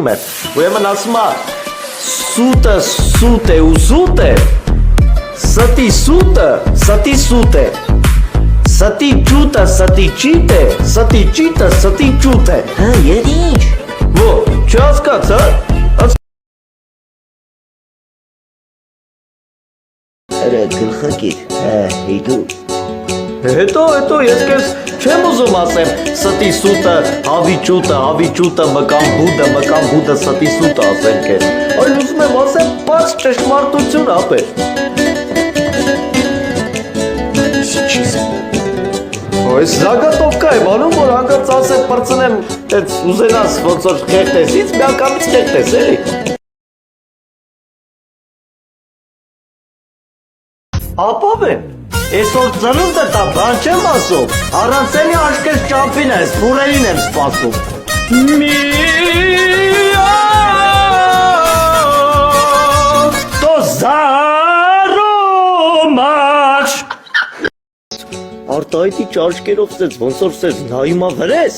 փակում եմ։ Ուրեմն ասում է սուտը սուտ է ու սուտ է։ Ստի սուտը ստի սուտ է։ Ստի ջուտը ստի ճիտ է, ստի ճիտը ստի ջուտ է։ Հա, երդ ինչ։ Ո, չհասկացա։ Արա գլխակիր, հա, հետո։ Հետո ես քեզ չեմ ուզում ասեմ ստի սուտը, հավի ճուտը, մկան բուդը ստի սուտը ասեմ քեզ։ Այլ ուզում եմ ասեմ բաց ճշմարտություն ապեր։ Այս զագատովկա եմ անում, որ հանգարց ասեմ պրծնեմ, այդ ուզենաս ոնց որ կեղտեսից, միանգամից կեղտես, էլի։ Ապավ եմ, այսօր ծնունդը տա, բան չեմ ասում, առանց էլի աշկես ճամպին ես, փուրերին եմ սպասում։ То զարոմաշ Արտայտի ճաշկերով սեծ, ոնց որ սեծ նայումա վրես,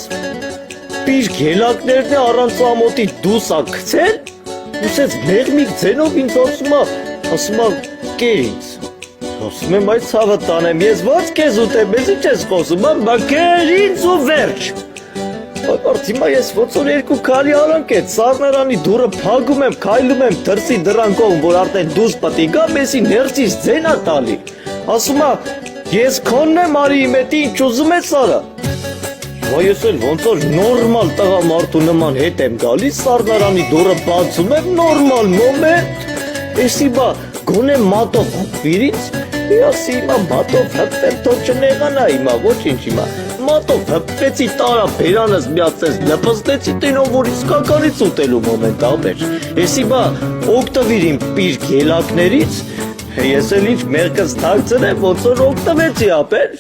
պիր գելակներն է առանց ամոտի դուսա կցել, ու սեծ մեղմիկ ձենով ինձ ասում է կեր ինձ, ասում եմ այդ ցավը տանեմ, ես ոնց կեզ ուտեմ, ես ինչ ես խոսում, բա կեր ինձ ու վերջ, Բայց հիմա ես ոնց որ երկու քալի արանք այդ սառնարանի դուռը փակում եմ, քայլում եմ դրսի դռան կողմ, որ արդեն դուրս պետք է գա, մեսի ներսից ձեն ա տալի, ասում է Ես քոնն եմ արի իմ էտի ինչ ուզում ես արա։ Հիմա ես էլ ոնց որ նորմալ տղամարդու նման հետ եմ գալիս, սառնարանի դուռը բացում եմ, նորմալ մոմենտ, էսի բա գոնե մատով հպվիր ինձ, ասի հիմա մատով հպվեմ, թող չնեղանա հիմա, ոչինչ հիմա, մատով հպվեցի տարա բերանս միացես, լպստեցի տենով, որ իսկականից ուտելու մոմենտ ապեր, էսի բա օգտվիր իմ պիր գելակներից, Ես էլ ինչ մեղքս թաքցրեմ, ոնց որ օգտվեցի ապեր։